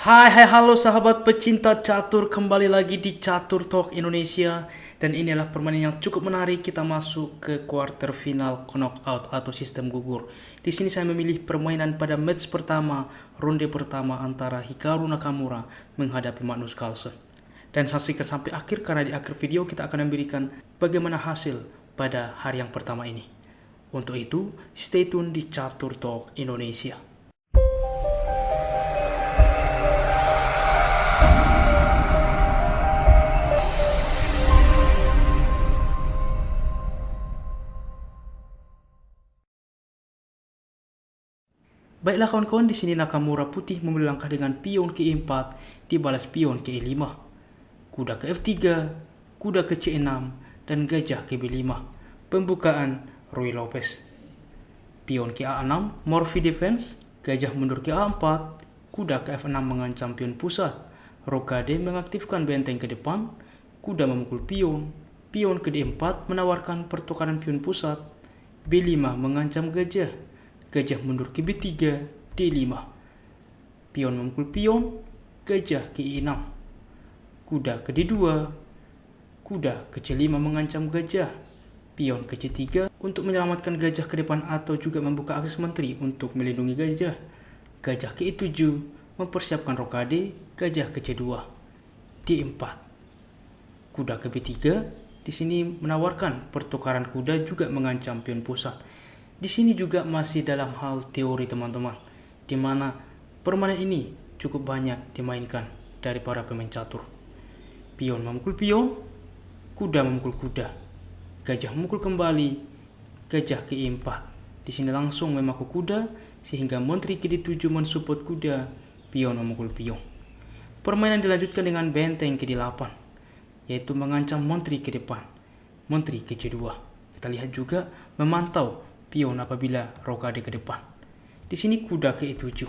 Halo sahabat pecinta catur, kembali lagi di Catur Talk Indonesia. Dan ini adalah permainan yang cukup menarik. Kita masuk ke quarter final knockout atau sistem gugur. Di sini saya memilih permainan pada match pertama, ronde pertama antara Hikaru Nakamura menghadapi Magnus Carlsen. Dan saksikan sampai akhir karena di akhir video kita akan memberikan bagaimana hasil pada hari yang pertama ini. Untuk itu, stay tune di Catur Talk Indonesia. Baiklah kawan-kawan, di sini Nakamura putih memulai langkah dengan pion ke E4 dibalas pion ke E5, kuda ke F3, kuda ke C6 dan gajah ke B5. Pembukaan Ruy Lopez. Pion ke A6 Morphy defense, gajah mundur ke A4, kuda ke F6 mengancam pion pusat. Rokade mengaktifkan benteng ke depan, kuda memukul pion. Pion ke D4 menawarkan pertukaran pion pusat. B5 mengancam gajah. Gajah mundur ke B3, D5. Pion memukul pion, gajah ke E6. Kuda ke D2, kuda ke C5 mengancam gajah. Pion ke C3 untuk menyelamatkan gajah ke depan atau juga membuka akses menteri untuk melindungi gajah. Gajah ke E7 mempersiapkan rokade, gajah ke C2, D4. Kuda ke B3, di sini menawarkan pertukaran kuda juga mengancam pion pusat. Di sini juga masih dalam hal teori teman-teman, di mana permainan ini cukup banyak dimainkan dari para pemain catur. Pion memukul pion, kuda memukul kuda, gajah memukul kembali, gajah ke E4. Di sini langsung memaku kuda sehingga menteri ke D7 mensupport kuda, pion memukul pion. Permainan dilanjutkan dengan benteng ke D8, yaitu mengancam menteri ke depan, menteri ke C2. Kita lihat juga memantau pion apabila rokade ke depan. Di sini kuda ke E7.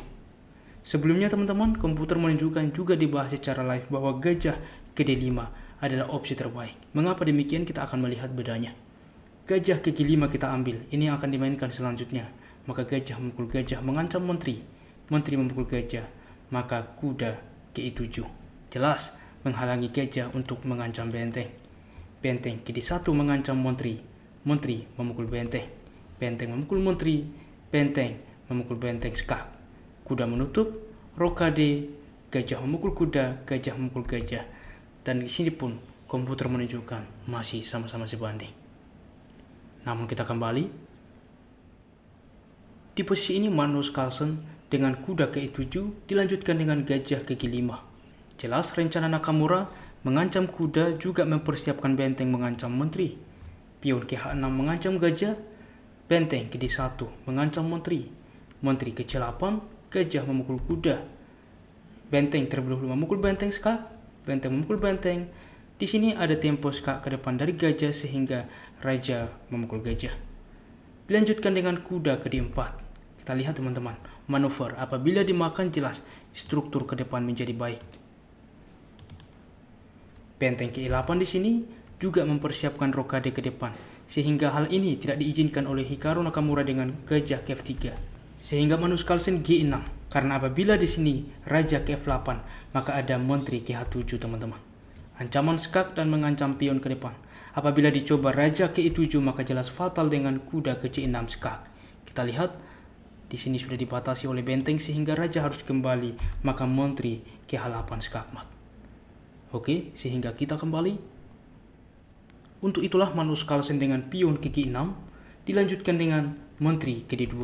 Sebelumnya teman-teman, komputer menunjukkan juga dibahas secara live bahwa gajah ke D5 adalah opsi terbaik. Mengapa demikian? Kita akan melihat bedanya. Gajah ke G5 kita ambil. Ini yang akan dimainkan selanjutnya. Maka gajah memukul gajah mengancam menteri. Menteri memukul gajah. Maka kuda ke E7. Jelas menghalangi gajah untuk mengancam benteng. Benteng ke D1 mengancam menteri. Menteri memukul benteng. Benteng memukul menteri, benteng memukul benteng skak. Kuda menutup, rokade, gajah memukul kuda, gajah memukul gajah. Dan di sini pun komputer menunjukkan masih sama-sama sebanding. Namun kita kembali. Di posisi ini Magnus Carlsen dengan kuda ke E7 dilanjutkan dengan gajah ke G5. Jelas rencana Nakamura mengancam kuda juga mempersiapkan benteng mengancam menteri. Pion ke H6 mengancam gajah. Benteng ke D1 mengancam menteri. Menteri ke C8, gajah memukul kuda. Benteng terlebih dahulu memukul benteng skak. Benteng memukul benteng. Di sini ada tempo skak ke depan dari gajah sehingga raja memukul gajah. Dilanjutkan dengan kuda ke D4. Kita lihat teman-teman, manuver apabila dimakan jelas struktur ke depan menjadi baik. Benteng ke E8 di sini juga mempersiapkan rokade ke depan, sehingga hal ini tidak diizinkan oleh Hikaru Nakamura dengan gajah ke F3. Sehingga Magnus Carlsen G6, karena apabila di sini raja ke F8, maka ada menteri ke H7 teman-teman. Ancaman skak dan mengancam pion ke depan. Apabila dicoba raja ke E7 maka jelas fatal dengan kuda ke C6 skak. Kita lihat di sini sudah dibatasi oleh benteng sehingga raja harus kembali, maka menteri ke H8 skakmat. Oke, sehingga kita kembali. Untuk itulah Magnus Carlsen dengan pion ke G6 dilanjutkan dengan menteri ke D2.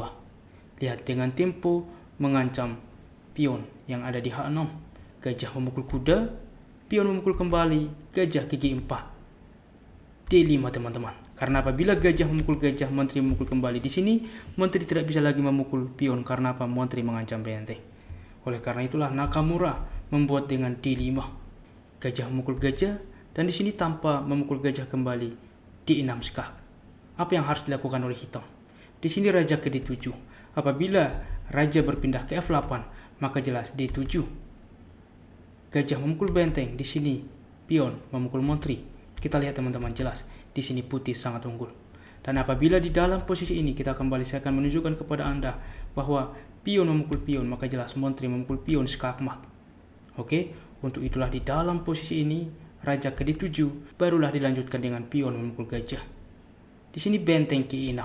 Lihat dengan tempo mengancam pion yang ada di H6. Gajah memukul kuda, pion memukul kembali, gajah ke G4. D5 teman-teman. Karena apabila gajah memukul gajah, menteri memukul kembali. Di sini menteri tidak bisa lagi memukul pion karena apa? Menteri mengancam benteng. Oleh karena itulah Nakamura membuat dengan D5. Gajah memukul gajah. Dan di sini tanpa memukul gajah kembali, D6 skak. Apa yang harus dilakukan oleh hitam? Di sini raja ke D7. Apabila raja berpindah ke F8, maka jelas D7. Gajah memukul benteng. Di sini pion memukul menteri. Kita lihat teman-teman, jelas di sini putih sangat unggul. Dan apabila di dalam posisi ini kita kembali, saya akan menunjukkan kepada Anda bahwa pion memukul pion, maka jelas menteri memukul pion skakmat. Oke, untuk itulah di dalam posisi ini raja ke D7 barulah dilanjutkan dengan pion memukul gajah. Di sini benteng ke E6.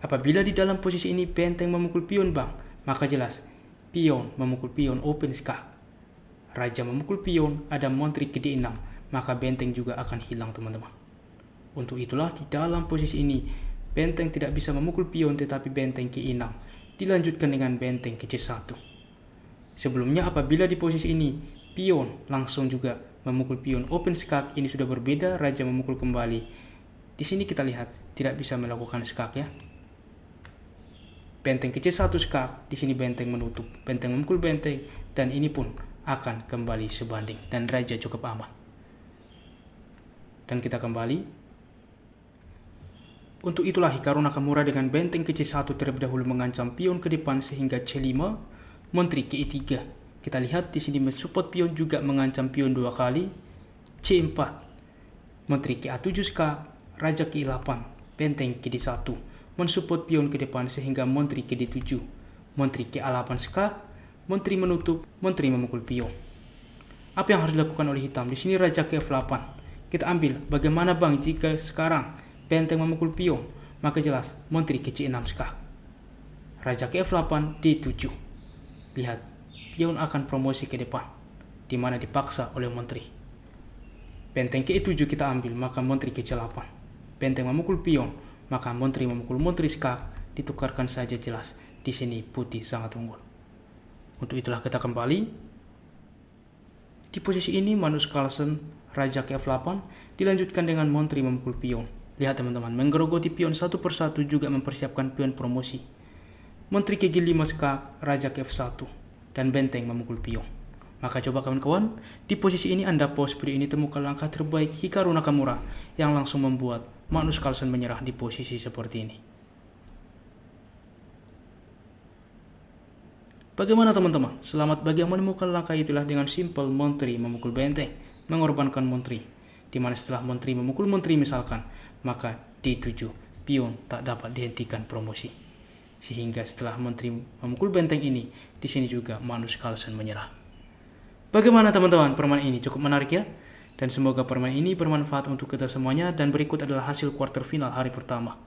Apabila di dalam posisi ini benteng memukul pion bang, maka jelas pion memukul pion open skak. Raja memukul pion, ada menteri ke D6, maka benteng juga akan hilang teman-teman. Untuk itulah di dalam posisi ini benteng tidak bisa memukul pion tetapi benteng ke E6 dilanjutkan dengan benteng ke C1. Sebelumnya apabila di posisi ini pion langsung juga memukul pion open skak, ini sudah berbeda, raja memukul kembali. Di sini kita lihat tidak bisa melakukan skak ya. Benteng ke C1 skak, di sini benteng menutup, benteng memukul benteng, dan ini pun akan kembali sebanding dan raja cukup aman. Dan kita kembali. Untuk itulah Hikaru Nakamura dengan benteng ke C1 terlebih dahulu mengancam pion ke depan sehingga C5, menteri ke E3. Kita lihat di sini mensupport pion juga mengancam pion 2 kali. C4, menteri ke A7 skak, raja ke E8, benteng ke D1, mensupport pion ke depan sehingga menteri ke D7, menteri ke A8 skak, menteri menutup, menteri memukul pion. Apa yang harus dilakukan oleh hitam? Di sini raja ke F8. Kita ambil bagaimana bang jika sekarang benteng memukul pion, maka jelas menteri ke C6 skak. Raja ke F8, D7. Lihat, pion akan promosi ke depan, di mana dipaksa oleh menteri. Benteng ke E7 kita ambil, maka menteri ke C8. Benteng memukul pion, maka menteri memukul menteri skak, ditukarkan saja jelas. Di sini putih sangat unggul. Untuk itulah kita kembali. Di posisi ini Magnus Carlsen, raja ke F8, dilanjutkan dengan menteri memukul pion. Lihat teman-teman, menggerogoti pion satu persatu juga mempersiapkan pion promosi. Menteri ke G5 skak, raja ke F1, dan benteng memukul pion. Maka coba kawan-kawan, di posisi ini Anda pause video ini temukan langkah terbaik Hikaru Nakamura yang langsung membuat Magnus Carlsen menyerah di posisi seperti ini. Bagaimana teman-teman? Selamat bagi yang menemukan langkah itulah dengan simpel menteri memukul benteng, mengorbankan menteri. Di mana setelah menteri memukul menteri misalkan, maka D7 pion tak dapat dihentikan promosi. Sehingga setelah menteri memukul benteng ini, di sini juga Magnus Carlsen menyerah. Bagaimana teman-teman? Permainan ini cukup menarik ya? Dan semoga permainan ini bermanfaat untuk kita semuanya. Dan berikut adalah hasil quarter final hari pertama,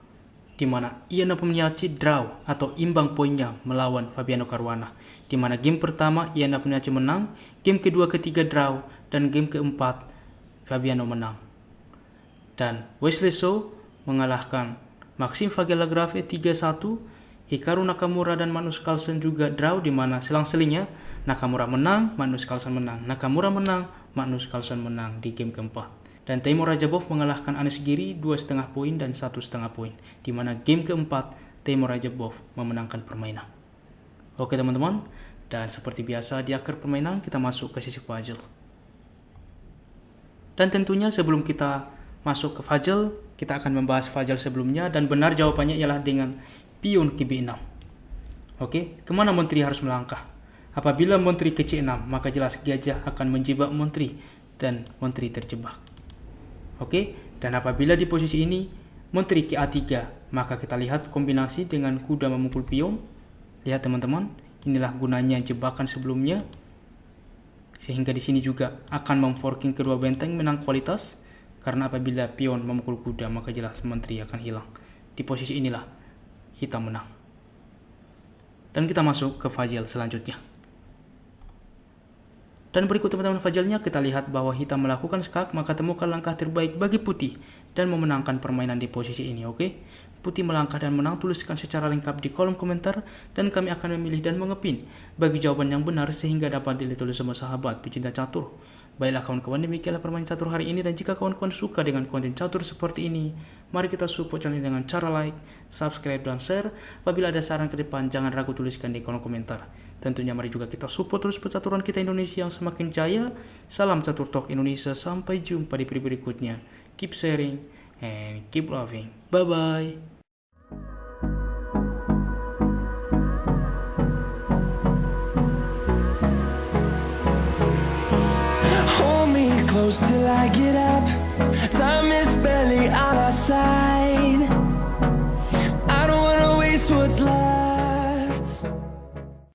di mana Ian Nepomniachtchi draw atau imbang poinnya melawan Fabiano Caruana. Di mana game pertama Ian Nepomniachtchi menang, game kedua ketiga draw, dan game keempat Fabiano menang. Dan Wesley So mengalahkan Maxime Vachier-Lagrave 3-1. Hikaru Nakamura dan Magnus Carlsen juga draw, di mana selang-selingnya Nakamura menang, Magnus Carlsen menang, Nakamura menang, Magnus Carlsen menang di game keempat. Dan Teimur Rajabov mengalahkan Anish Giri 2,5 poin dan 1,5 poin, di mana game keempat Teimur Rajabov memenangkan permainan. Oke teman-teman, dan seperti biasa di akhir permainan kita masuk ke sesi puzzle. Dan tentunya sebelum kita masuk ke puzzle, kita akan membahas puzzle sebelumnya, dan benar jawabannya ialah dengan pion ke B6. Oke, kemana menteri harus melangkah? Apabila menteri ke C6, maka jelas gajah akan menjebak menteri dan menteri terjebak. Oke, dan apabila di posisi ini menteri ke A3, maka kita lihat kombinasi dengan kuda memukul pion. Lihat teman-teman, inilah gunanya jebakan sebelumnya. Sehingga di sini juga akan memforking kedua benteng menang kualitas. Karena apabila pion memukul kuda, maka jelas menteri akan hilang. Di posisi inilah hitam menang. Dan kita masuk ke puzzle selanjutnya. Dan berikut teman-teman puzzle-nya, kita lihat bahwa hitam melakukan skak, maka temukan langkah terbaik bagi putih dan memenangkan permainan di posisi ini. Oke, putih melangkah dan menang, tuliskan secara lengkap di kolom komentar dan kami akan memilih dan mengepin bagi jawaban yang benar sehingga dapat dilihat oleh semua sahabat pecinta catur. Baiklah kawan-kawan, demikianlah permainan catur hari ini, dan jika kawan-kawan suka dengan konten catur seperti ini, mari kita support channel ini dengan cara like, subscribe, dan share. Apabila ada saran ke depan, jangan ragu tuliskan di kolom komentar. Tentunya mari juga kita support terus percaturan kita Indonesia yang semakin jaya. Salam Catur Talk Indonesia, sampai jumpa di video berikutnya. Keep sharing and keep loving. Bye-bye. Hold me close till I get up. Time is barely on our side.